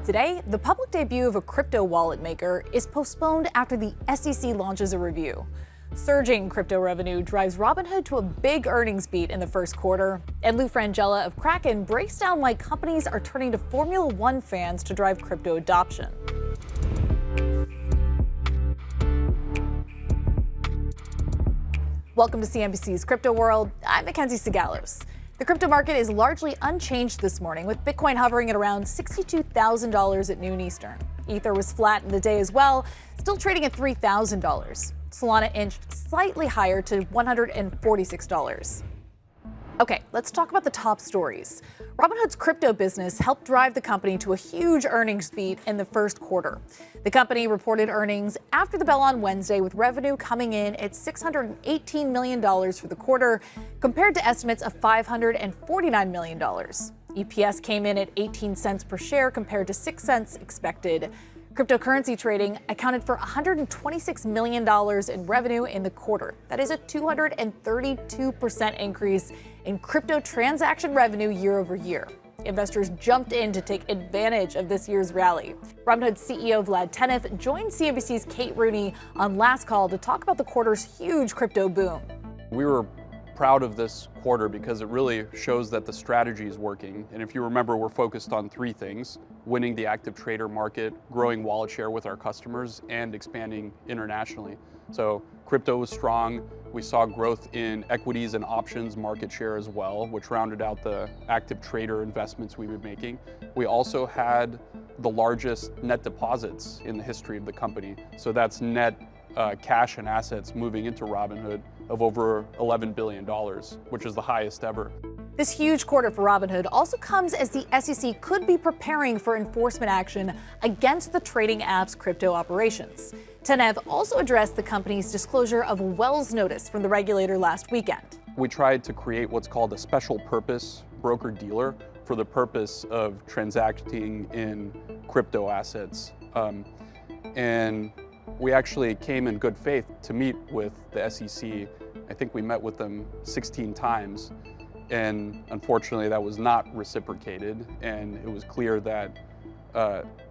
Today, the public debut of a crypto wallet maker is postponed after the SEC launches a review. Surging crypto revenue drives Robinhood to a big earnings beat in the first quarter, and Frangella of Kraken breaks down why companies are turning to Formula One fans to drive crypto adoption. Welcome to CNBC's Crypto World. I'm Mackenzie Sigalos. The crypto market is largely unchanged this morning, with Bitcoin hovering at around $62,000 at noon Eastern. Ether was flat in the day as well, still trading at $3,000. Solana inched slightly higher to $146. Okay, let's talk about the top stories. Robinhood's crypto business helped drive the company to a huge earnings beat in the first quarter. The company reported earnings after the bell on Wednesday, with revenue coming in at $618 million for the quarter, compared to estimates of $549 million. EPS came in at 18 cents per share compared to 6 cents expected. Cryptocurrency trading accounted for $126 million in revenue in the quarter. That is a 232% increase in crypto transaction revenue year over year. Investors jumped in to take advantage of this year's rally. Robinhood CEO Vlad Tenev joined CNBC's Kate Rooney on Last Call to talk about the quarter's huge crypto boom. We were proud of this quarter because it really shows that the strategy is working. And if you remember, we're focused on three things: winning the active trader market, growing wallet share with our customers, and expanding internationally. So crypto was strong. We saw growth in equities and options market share as well, which rounded out the active trader investments we were making. We also had the largest net deposits in the history of the company. So that's net cash and assets moving into Robinhood of over $11 billion, which is the highest ever. This huge quarter for Robinhood also comes as the SEC could be preparing for enforcement action against the trading app's crypto operations. Tenev also addressed the company's disclosure of a Wells notice from the regulator last weekend. We tried to create what's called a special purpose broker-dealer for the purpose of transacting in crypto assets. And we actually came in good faith to meet with the SEC. I think we met with them 16 times. And unfortunately, that was not reciprocated, and it was clear that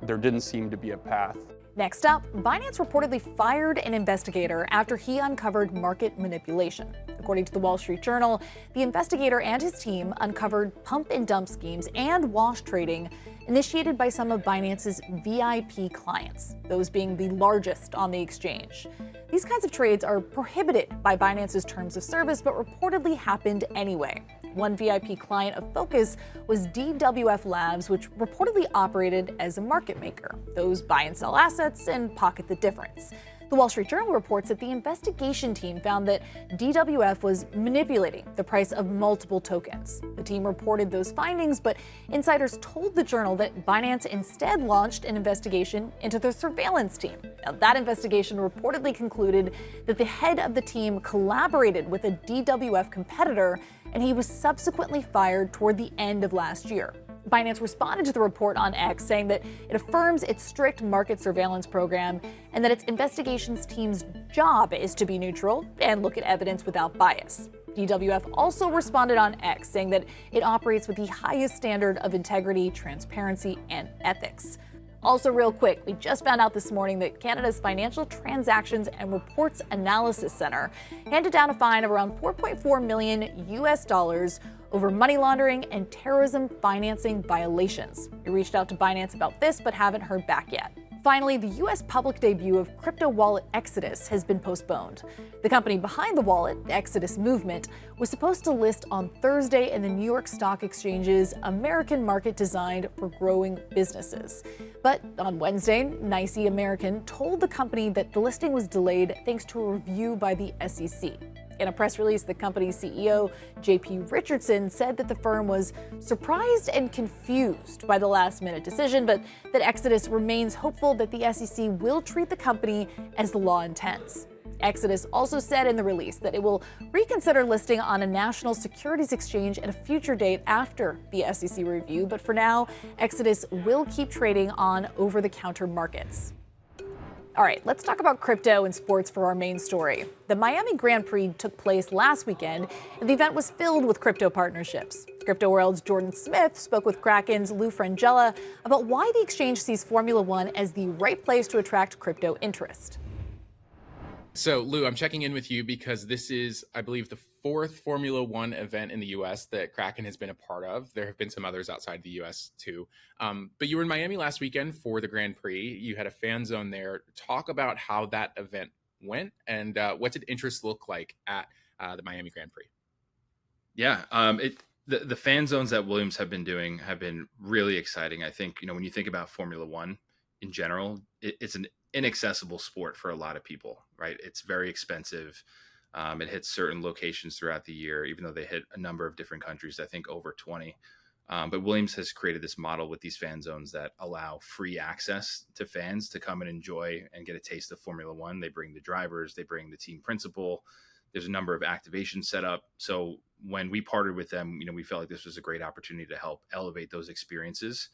there didn't seem to be a path. Next up, Binance reportedly fired an investigator after he uncovered market manipulation. According to the Wall Street Journal, the investigator and his team uncovered pump and dump schemes and wash trading initiated by some of Binance's VIP clients, those being the largest on the exchange. These kinds of trades are prohibited by Binance's terms of service, but reportedly happened anyway. One VIP client of focus was DWF Labs, which reportedly operated as a market maker. Those buy and sell assets and pocket the difference. The Wall Street Journal reports that the investigation team found that DWF was manipulating the price of multiple tokens. The team reported those findings, but insiders told the Journal that Binance instead launched an investigation into the surveillance team. Now, that investigation reportedly concluded that the head of the team collaborated with a DWF competitor, and he was subsequently fired toward the end of last year. Binance responded to the report on X, saying that it affirms its strict market surveillance program and that its investigations team's job is to be neutral and look at evidence without bias. DWF also responded on X, saying that it operates with the highest standard of integrity, transparency, and ethics. Also, real quick, we just found out this morning that Canada's Financial Transactions and Reports Analysis Center handed down a fine of around $4.4 million over money laundering and terrorism financing violations. We reached out to Binance about this, but haven't heard back yet. Finally, the U.S. public debut of crypto wallet Exodus has been postponed. The company behind the wallet, the Exodus Movement, was supposed to list on Thursday in the New York Stock Exchange's American market designed for growing businesses. But on Wednesday, NYSE American told the company that the listing was delayed thanks to a review by the SEC. In a press release, the company's CEO, JP Richardson, said that the firm was surprised and confused by the last-minute decision, but that Exodus remains hopeful that the SEC will treat the company as the law intends. Exodus also said in the release that it will reconsider listing on a national securities exchange at a future date after the SEC review, but for now, Exodus will keep trading on over-the-counter markets. All right, let's talk about crypto and sports for our main story. The Miami Grand Prix took place last weekend, and the event was filled with crypto partnerships. Crypto World's Jordan Smith spoke with Kraken's Frangella about why the exchange sees Formula One as the right place to attract crypto interest. So, Lou, I'm checking in with you because this is, I believe, the fourth Formula One event in the U.S. that Kraken has been a part of. There have been some others outside the U.S. too. But you were in Miami last weekend for the Grand Prix. You had a fan zone there. Talk about how that event went and what did interest look like at the Miami Grand Prix? Yeah, the fan zones that Williams have been doing have been really exciting. I think, when you think about Formula One in general, it's an inaccessible sport for a lot of people, right? It's very expensive. It hits certain locations throughout the year, even though they hit a number of different countries, I think over 20. But Williams has created this model with these fan zones that allow free access to fans to come and enjoy and get a taste of Formula One. They bring the drivers, they bring the team principal. There's a number of activations set up. So when we partnered with them, we felt like this was a great opportunity to help elevate those experiences.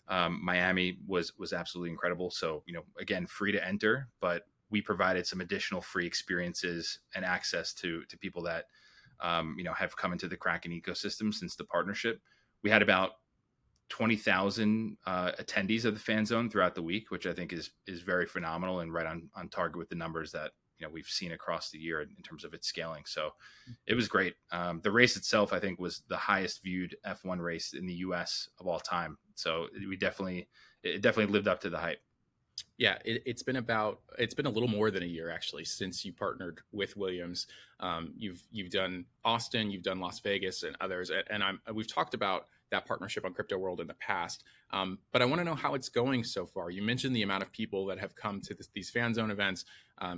Miami was absolutely incredible. So, again, free to enter, but we provided some additional free experiences and access to people that, have come into the Kraken ecosystem since the partnership. We had about 20,000 attendees of the fan zone throughout the week, which I think is very phenomenal and right on target with the numbers that we've seen across the year in terms of its scaling. So it was great. The race itself, I think, was the highest viewed F1 race in the US of all time. So it definitely lived up to the hype. Yeah, it's been a little more than a year actually since you partnered with Williams. You've done Austin, you've done Las Vegas, and others, and we've talked about that partnership on Crypto World in the past. But I want to know how it's going so far. You mentioned the amount of people that have come to these fan zone events.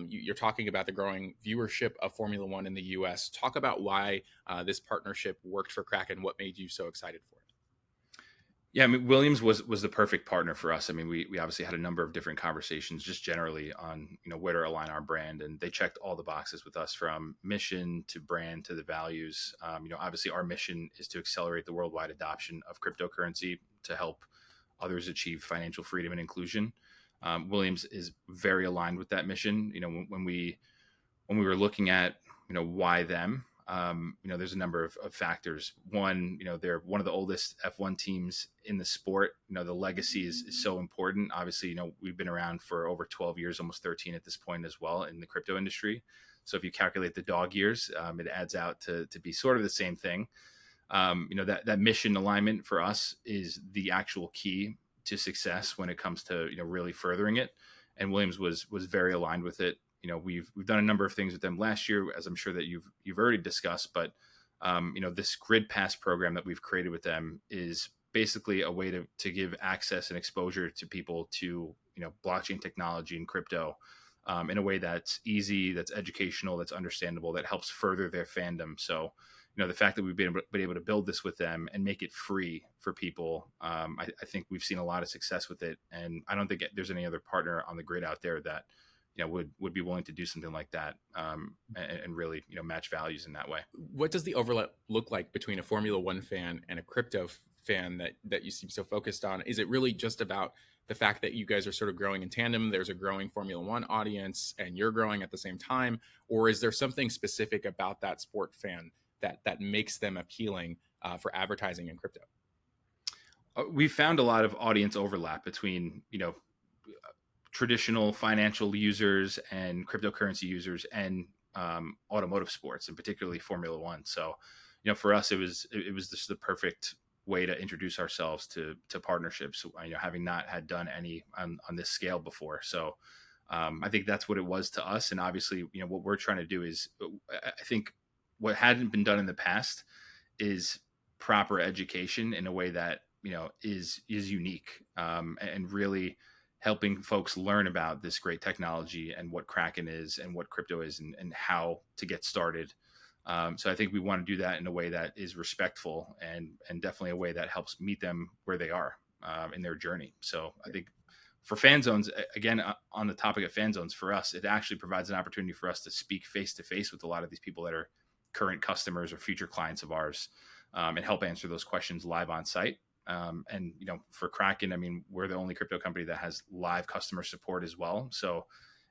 You're talking about the growing viewership of Formula One in the U.S. Talk about why this partnership worked for Kraken. What made you so excited for it? Yeah, Williams was the perfect partner for us. We obviously had a number of different conversations just generally on, where to align our brand. And they checked all the boxes with us, from mission to brand to the values. Obviously our mission is to accelerate the worldwide adoption of cryptocurrency to help others achieve financial freedom and inclusion. Williams is very aligned with that mission. When we were looking at, why them, there's a number of factors. One, they're one of the oldest F1 teams in the sport. The legacy is so important. Obviously, we've been around for over 12 years, almost 13 at this point as well in the crypto industry. So if you calculate the dog years, it adds out to be sort of the same thing. That mission alignment for us is the actual key to success when it comes to, really furthering it. And Williams was very aligned with it. We've done a number of things with them last year, as I'm sure that you've already discussed, but this grid pass program that we've created with them is basically a way to give access and exposure to people to, blockchain technology and crypto in a way that's easy, that's educational, that's understandable, that helps further their fandom. So, the fact that we've been able to build this with them and make it free for people, I think we've seen a lot of success with it. And I don't think there's any other partner on the grid out there that would be willing to do something like that and really, match values in that way. What does the overlap look like between a Formula One fan and a crypto fan that you seem so focused on? Is it really just about the fact that you guys are sort of growing in tandem? There's a growing Formula One audience and you're growing at the same time? Or is there something specific about that sport fan that makes them appealing for advertising in crypto? We found a lot of audience overlap between, traditional financial users and cryptocurrency users and automotive sports, and particularly Formula One. So, for us, it was just the perfect way to introduce ourselves to partnerships, having not had done any on this scale before. So I think that's what it was to us. And obviously, what we're trying to do is, I think what hadn't been done in the past is proper education in a way that, is unique and really helping folks learn about this great technology and what Kraken is and what crypto is and how to get started. So I think we want to do that in a way that is respectful and definitely a way that helps meet them where they are in their journey. So I think for fan zones, again, on the topic of fan zones, for us, it actually provides an opportunity for us to speak face to face with a lot of these people that are current customers or future clients of ours and help answer those questions live on site. And, for Kraken, we're the only crypto company that has live customer support as well. So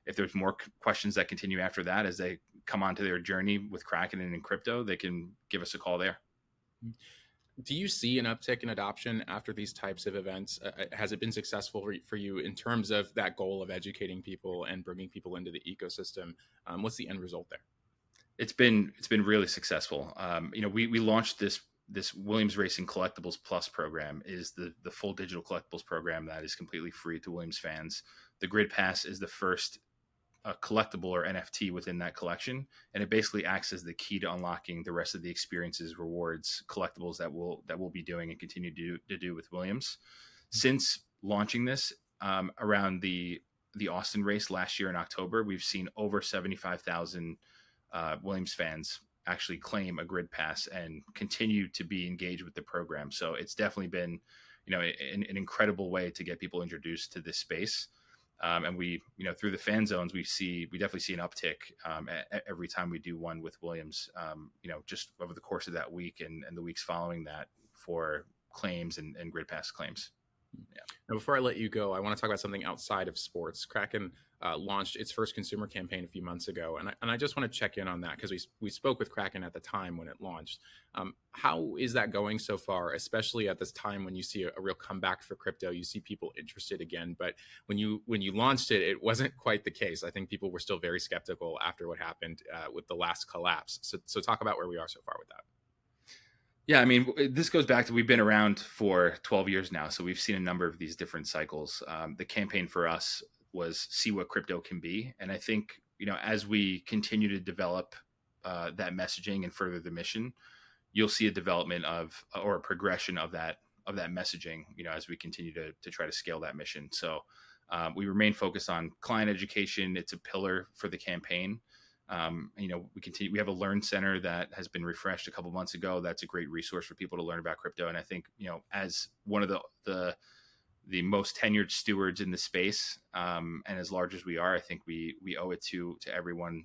if there's more questions that continue after that, as they come onto their journey with Kraken and in crypto, they can give us a call there. Do you see an uptick in adoption after these types of events? Has it been successful for you in terms of that goal of educating people and bringing people into the ecosystem? What's the end result there? It's been really successful. We launched this Williams Racing Collectibles Plus program, is the full digital collectibles program that is completely free to Williams fans. The Grid Pass is the first collectible or NFT within that collection, and it basically acts as the key to unlocking the rest of the experiences, rewards, collectibles that we'll be doing and continue to do with Williams. Since launching this around the Austin race last year in October, we've seen over 75,000 Williams fans actually claim a Grid Pass and continue to be engaged with the program. So it's definitely been, an incredible way to get people introduced to this space. And we, through the fan zones, we definitely see an uptick every time we do one with Williams, just over the course of that week and the weeks following that for claims and Grid Pass claims. Yeah. Now, before I let you go, I want to talk about something outside of sports. Kraken launched its first consumer campaign a few months ago, and I just want to check in on that because we spoke with Kraken at the time when it launched. How is that going so far, especially at this time when you see a real comeback for crypto? You see people interested again, but when you launched it, it wasn't quite the case. I think people were still very skeptical after what happened with the last collapse. So talk about where we are so far with that. Yeah, I mean, this goes back to, we've been around for 12 years now, so we've seen a number of these different cycles. The campaign for us was see what crypto can be. And I think, as we continue to develop that messaging and further the mission, you'll see a development or a progression of that messaging, as we continue to try to scale that mission. So we remain focused on client education. It's a pillar for the campaign. We have a Learn Center that has been refreshed a couple months ago. That's a great resource for people to learn about crypto. And I think, as one of the most tenured stewards in the space, and as large as we are, I think we owe it to everyone,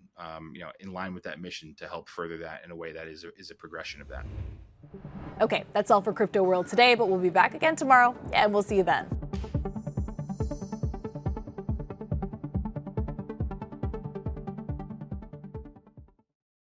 in line with that mission to help further that in a way that is a progression of that. Okay, that's all for Crypto World today, but we'll be back again tomorrow, and we'll see you then.